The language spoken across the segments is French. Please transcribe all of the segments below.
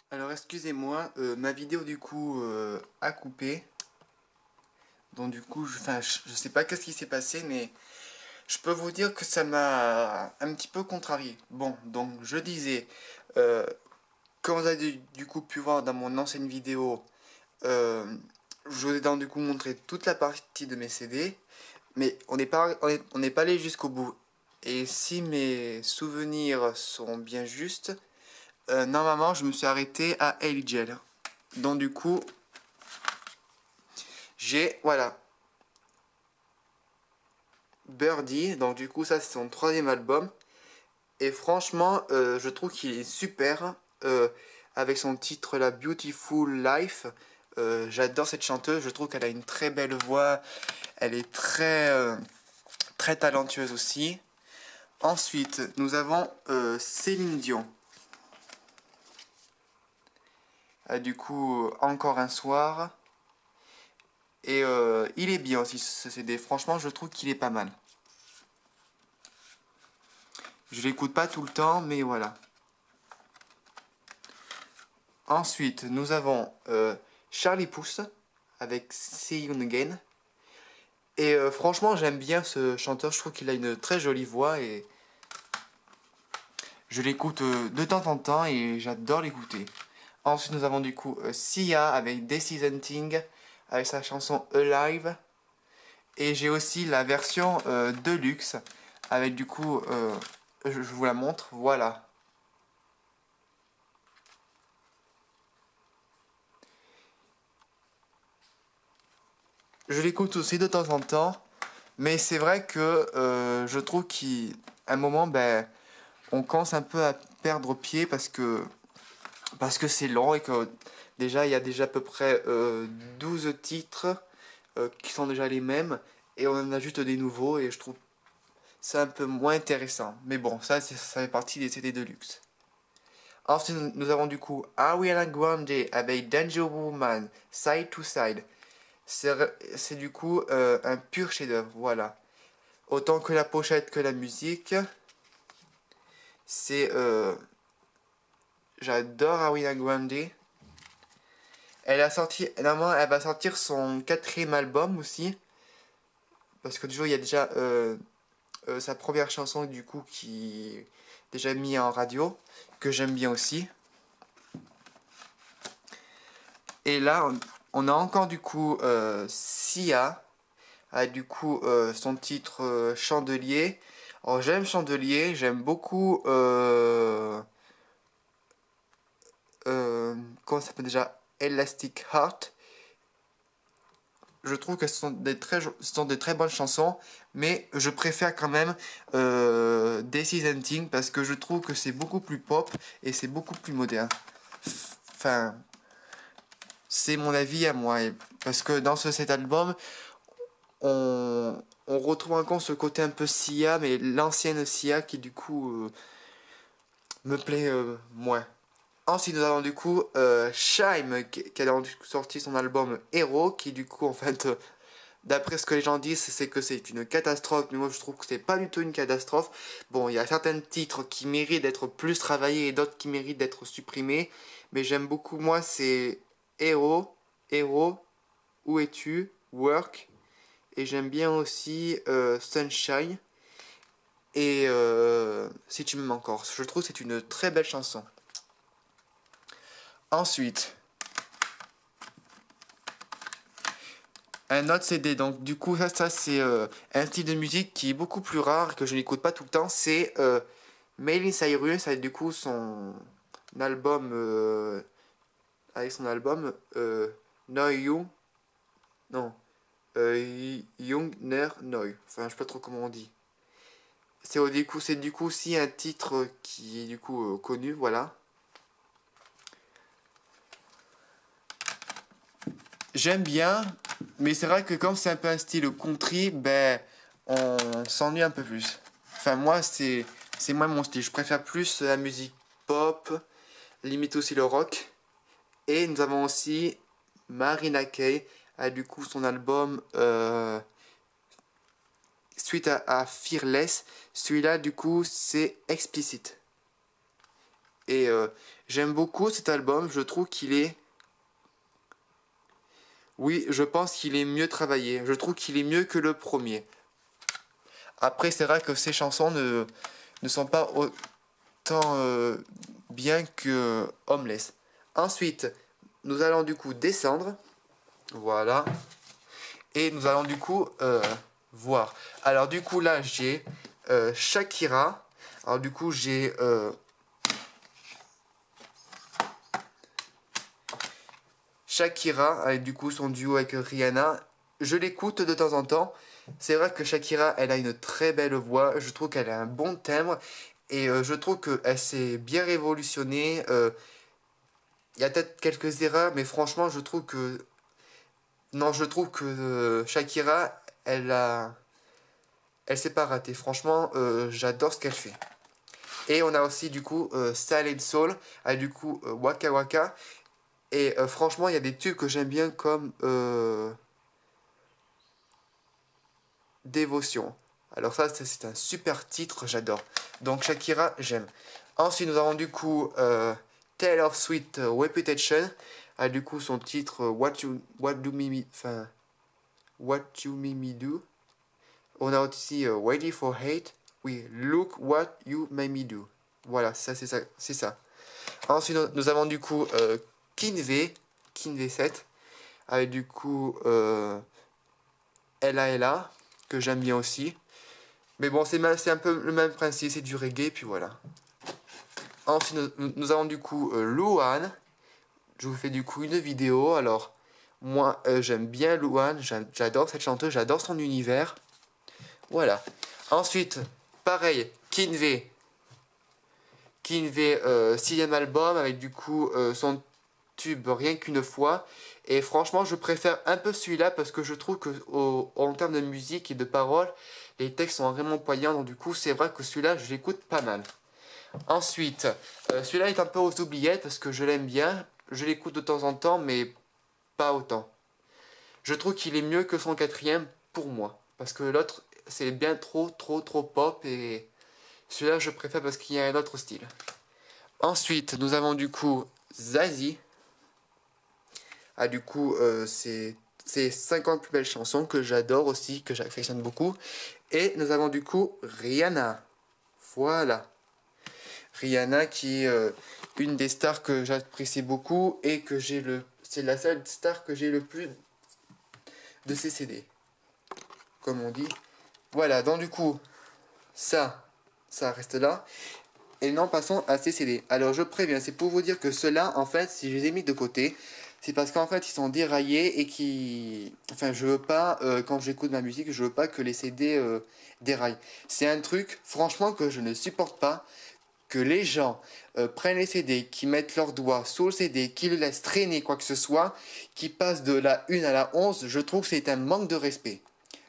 Alors excusez-moi, ma vidéo du coup a coupé. Donc du coup, je sais pas qu'est-ce qui s'est passé, mais je peux vous dire que ça m'a un petit peu contrarié. Bon, donc je disais, euh, comme vous avez du coup pu voir dans mon ancienne vidéo, euh, je vous ai donc du coup montré toute la partie de mes CD, mais on n'est pas allé jusqu'au bout. Et si mes souvenirs sont bien justes, normalement je me suis arrêté à Ellie Gel. Donc du coup, voilà, Birdie, donc du coup ça c'est son troisième album. Et franchement, je trouve qu'il est super avec son titre La Beautiful Life. J'adore cette chanteuse, je trouve qu'elle a une très belle voix, elle est très talentueuse aussi. Ensuite, nous avons Céline Dion. Du coup, Encore un soir. Et il est bien aussi ce CD, franchement je trouve qu'il est pas mal. Je l'écoute pas tout le temps, mais voilà. Ensuite, nous avons Charlie Puth avec See You Again. Et franchement, j'aime bien ce chanteur. Je trouve qu'il a une très jolie voix et je l'écoute de temps en temps et j'adore l'écouter. Ensuite, nous avons du coup Sia avec This Is Thing avec sa chanson Alive. Et j'ai aussi la version Deluxe avec du coup, je vous la montre, voilà. Je l'écoute aussi de temps en temps, mais c'est vrai que je trouve qu'à un moment, ben, on commence un peu à perdre pied parce que c'est lent et que déjà il y a déjà à peu près 12 titres qui sont déjà les mêmes et on en ajoute des nouveaux et je trouve ça un peu moins intéressant. Mais bon, ça fait partie des CD de luxe. Ensuite, nous avons du coup Ariana Grande avec Danger Woman, Side to Side. C'est du coup un pur chef-d'œuvre, voilà. Autant que la pochette que la musique. C'est. J'adore Ariana Grande. Elle a sorti. Normalement, elle va sortir son quatrième album aussi. Parce que toujours, il y a déjà sa première chanson, du coup, qui est déjà mis en radio. Que j'aime bien aussi. Et là, on a encore, du coup, Sia. A du coup son titre Chandelier. Alors j'aime Chandelier, j'aime beaucoup comment ça s'appelle déjà, Elastic Heart. Je trouve que ce sont des très bonnes chansons, mais je préfère quand même This Is Thing parce que je trouve que c'est beaucoup plus pop et c'est beaucoup plus moderne. Enfin, c'est mon avis à moi. Parce que dans cet album, on retrouve encore ce côté un peu Sia, mais l'ancienne Sia qui du coup me plaît moins. Ensuite, nous avons du coup Shime qui a donc sorti son album Hero, qui du coup, en fait, d'après ce que les gens disent, c'est que c'est une catastrophe, mais moi je trouve que c'est pas du tout une catastrophe. Bon, il y a certains titres qui méritent d'être plus travaillés et d'autres qui méritent d'être supprimés, mais j'aime beaucoup, moi, c'est Hero, Hero, Où es-tu, Work, et j'aime bien aussi Sunshine, et Si tu m'aimes encore. Je trouve que c'est une très belle chanson. Ensuite, un autre CD, donc du coup ça c'est un style de musique qui est beaucoup plus rare, que je n'écoute pas tout le temps, c'est Miley Cyrus avec du coup son album, avec son album No You, non, Young Ner Noi, enfin je sais pas trop comment on dit. C'est du coup aussi un titre qui est du coup connu, voilà. J'aime bien, mais c'est vrai que comme c'est un peu un style country, ben on s'ennuie un peu plus. Enfin moi c'est moins mon style. Je préfère plus la musique pop, limite aussi le rock. Et nous avons aussi Marina Kaye a du coup son album suite à Fearless. Celui-là du coup c'est Explicit. Et j'aime beaucoup cet album, je trouve qu'il est... Oui, je pense qu'il est mieux travaillé, je trouve qu'il est mieux que le premier. Après, c'est vrai que ces chansons ne sont pas autant bien que Homeless. Ensuite, nous allons du coup descendre. Voilà. Et nous allons du coup voir. Alors du coup là j'ai Shakira. Alors du coup j'ai Shakira avec du coup son duo avec Rihanna. Je l'écoute de temps en temps. C'est vrai que Shakira elle a une très belle voix. Je trouve qu'elle a un bon timbre. Et je trouve qu'elle s'est bien révolutionnée. Il y a peut-être quelques erreurs, mais franchement je trouve que... Non, je trouve que Shakira, elle s'est pas ratée. Franchement, j'adore ce qu'elle fait. Et on a aussi du coup Silent Soul, avec du coup Waka Waka. Et franchement, il y a des tubes que j'aime bien comme Dévotion. Alors ça, c'est un super titre, j'adore. Donc Shakira, j'aime. Ensuite, nous avons du coup Taylor Swift Reputation, avec du coup son titre What You Make Me Do. On a aussi Ready for Hate. Oui, Look What You Made Me Do. Voilà, ça c'est ça, c'est ça. Ensuite, nous avons du coup Kinvey 7, avec du coup Ella Ella, que j'aime bien aussi. Mais bon, c'est un peu le même principe, c'est du reggae, puis voilà. Ensuite, nous avons du coup Luan. Je vous fais du coup une vidéo. Alors, moi, j'aime bien Luan, j'adore cette chanteuse, j'adore son univers. Voilà. Ensuite, pareil, Kinvey, 6ème album avec du coup son tube Rien qu'une fois. Et franchement, je préfère un peu celui-là parce que je trouve que en termes de musique et de paroles, les textes sont vraiment poignants. Donc du coup, c'est vrai que celui-là, je l'écoute pas mal. Ensuite, celui-là est un peu aux oubliettes parce que je l'aime bien. Je l'écoute de temps en temps, mais pas autant. Je trouve qu'il est mieux que son quatrième pour moi. Parce que l'autre, c'est bien trop pop et celui-là, je préfère parce qu'il y a un autre style. Ensuite, nous avons du coup Zazie. Ah, du coup, c'est 50 plus belles chansons que j'adore aussi, que j'affectionne beaucoup. Et nous avons du coup Rihanna. Voilà. Rihanna qui est une des stars que j'apprécie beaucoup et que j'ai le... C'est la seule star que j'ai le plus de ses CD. Comme on dit. Voilà, donc du coup, ça reste là. Et non, passons à ces CD. Alors je préviens, c'est pour vous dire que ceux-là, en fait, si je les ai mis de côté, c'est parce qu'en fait, ils sont déraillés et qui... Enfin, je veux pas, quand j'écoute ma musique, je veux pas que les CD déraillent. C'est un truc, franchement, que je ne supporte pas. Que les gens prennent les CD, qui mettent leurs doigts sous le CD, qui le laissent traîner quoi que ce soit, qui passent de la 1 à la 11, je trouve que c'est un manque de respect.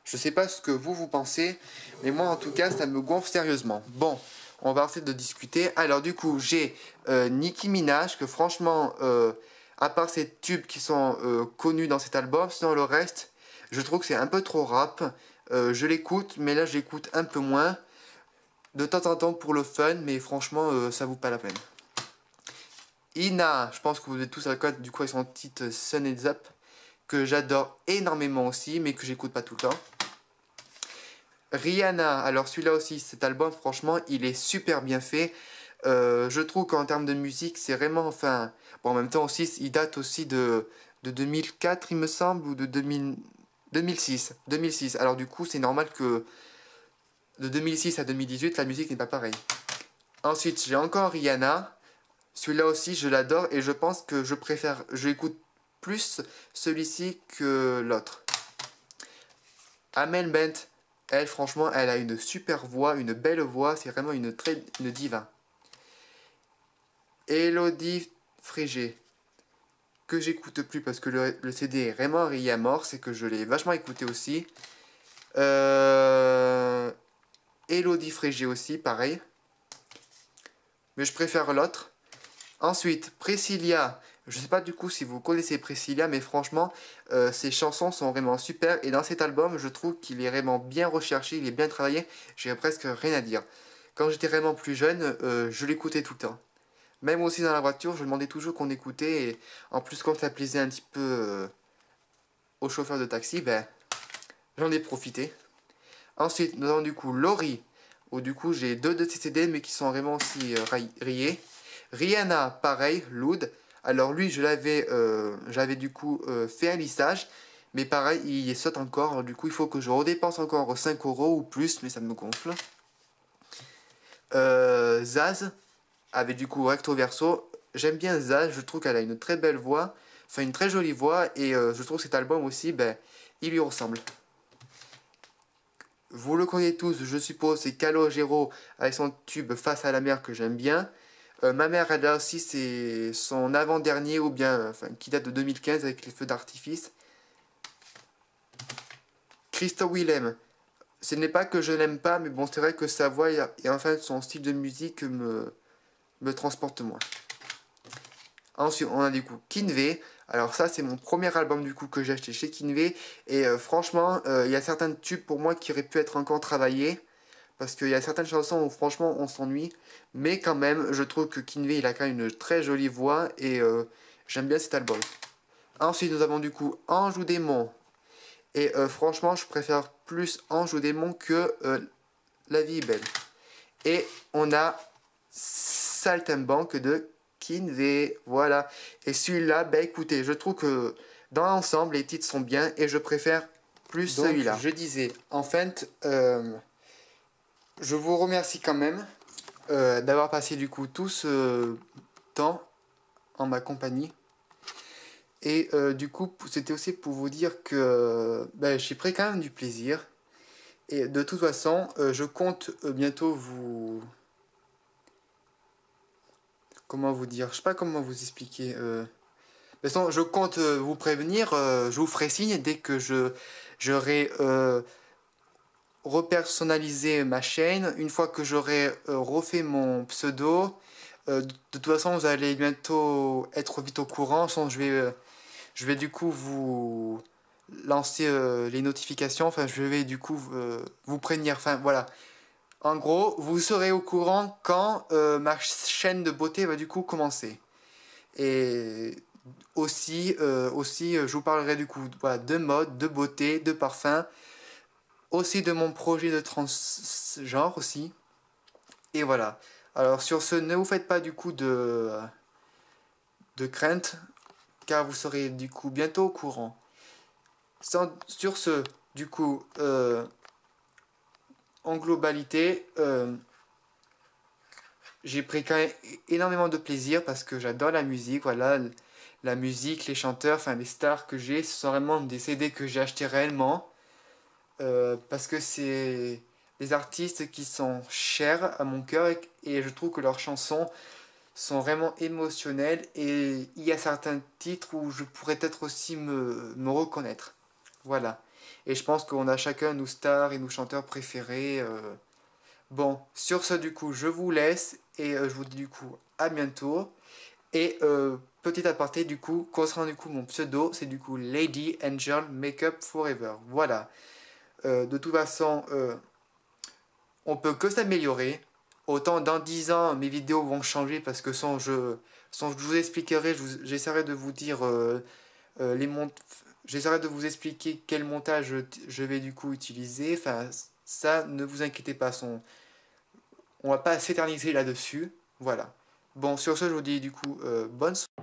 Je sais pas ce que vous pensez, mais moi en tout cas ça me gonfle sérieusement. Bon, on va essayer de discuter. Alors du coup j'ai Nicki Minaj, que franchement, à part ces tubes qui sont connus dans cet album, sinon le reste, je trouve que c'est un peu trop rap. Je l'écoute, mais là j'écoute un peu moins. De temps en temps pour le fun, mais franchement, ça vaut pas la peine. Ina, je pense que vous êtes tous à la cote, du coup, avec son titre Sun Is Up, que j'adore énormément aussi, mais que j'écoute pas tout le temps. Rihanna, alors celui-là aussi, cet album, franchement, il est super bien fait. Je trouve qu'en termes de musique, c'est vraiment, enfin... Bon, en même temps aussi, il date aussi de 2004, il me semble, ou de 2006. 2006. Alors du coup, c'est normal que de 2006 à 2018, la musique n'est pas pareille. Ensuite, j'ai encore Rihanna. Celui-là aussi, je l'adore et je pense que je écoute plus celui-ci que l'autre. Amel Bent, elle, franchement, elle a une super voix, une belle voix. C'est vraiment une diva. Elodie Frégé, que j'écoute plus parce que le CD est vraiment ri à mort. C'est que je l'ai vachement écouté aussi. Elodie Frégé aussi, pareil. Mais je préfère l'autre. Ensuite, Priscilla. Je sais pas du coup si vous connaissez Priscilla, mais franchement, ses chansons sont vraiment super. Et dans cet album, je trouve qu'il est vraiment bien recherché, il est bien travaillé. J'ai presque rien à dire. Quand j'étais vraiment plus jeune, je l'écoutais tout le temps. Même aussi dans la voiture, je demandais toujours qu'on écoutait. Et en plus, quand ça plaisait un petit peu au chauffeur de taxi, ben, j'en ai profité. Ensuite, nous avons du coup Laurie, où du coup j'ai deux de ces CD, mais qui sont vraiment aussi rayés. Rihanna, pareil, Loud. Alors lui, j'avais du coup fait un lissage, mais pareil, il saute encore. Alors, du coup, il faut que je redépense encore 5 euros ou plus, mais ça me gonfle. Zaz, avec du coup recto verso. J'aime bien Zaz, je trouve qu'elle a une très belle voix, enfin une très jolie voix, et je trouve que cet album aussi, ben, il lui ressemble. Vous le connaissez tous, je suppose, c'est Calogero avec son tube Face à la mer que j'aime bien. Ma mère, elle a aussi son avant-dernier, ou bien, enfin, qui date de 2015 avec les feux d'artifice. Christophe Willem, ce n'est pas que je l'aime pas, mais bon, c'est vrai que sa voix et enfin son style de musique me transporte moins. Ensuite, on a du coup Kinvey. Alors ça, c'est mon premier album du coup que j'ai acheté chez Kinvey. Et franchement, il y a certains tubes pour moi qui auraient pu être encore travaillés. Parce qu'il y a certaines chansons où franchement on s'ennuie. Mais quand même, je trouve que Kinvey, il a quand même une très jolie voix. Et j'aime bien cet album. Ensuite, nous avons du coup Ange ou Démon. Et franchement, je préfère plus Ange ou Démon que La vie est belle. Et on a Saltimbanque de Kinvey, voilà. Et celui-là, bah écoutez, je trouve que dans l'ensemble, les titres sont bien et je préfère plus celui-là. Je disais, en fait, je vous remercie quand même d'avoir passé du coup tout ce temps en ma compagnie. Et du coup, c'était aussi pour vous dire que j'ai pris quand même du plaisir. Et de toute façon, je compte bientôt vous... Comment vous dire? Je sais pas comment vous expliquer. De toute façon, je compte vous prévenir. Je vous ferai signe dès que j'aurai repersonnalisé ma chaîne. Une fois que j'aurai refait mon pseudo. De toute façon, vous allez bientôt être vite au courant. Sans, je vais du coup vous lancer les notifications. Enfin, je vais du coup vous prévenir. Enfin, voilà. En gros, vous serez au courant quand ma chaîne de beauté va du coup commencer. Et aussi, je vous parlerai du coup voilà, de mode, de beauté, de parfum, aussi de mon projet de transgenre aussi. Et voilà. Alors sur ce, ne vous faites pas du coup de crainte, car vous serez du coup bientôt au courant. Sur ce, du coup, en globalité, j'ai pris quand même énormément de plaisir parce que j'adore la musique, voilà, la musique, les chanteurs, enfin les stars que j'ai, ce sont vraiment des CD que j'ai achetés réellement parce que c'est des artistes qui sont chers à mon cœur et je trouve que leurs chansons sont vraiment émotionnelles et il y a certains titres où je pourrais peut-être aussi me reconnaître. Voilà. Et je pense qu'on a chacun nos stars et nos chanteurs préférés. Bon, sur ce du coup, je vous laisse et je vous dis du coup à bientôt. Et petit aparté du coup, concernant du coup mon pseudo, c'est du coup Lady Angel Makeup Forever. Voilà. De toute façon, on peut que s'améliorer. Autant dans 10 ans, mes vidéos vont changer parce que sans je vous expliquerai, j'essaierai de vous dire j'essaierai de vous expliquer quel montage je vais du coup utiliser. Enfin, ça, ne vous inquiétez pas, on va pas s'éterniser là-dessus. Voilà. Bon, sur ce, je vous dis du coup bonne soirée.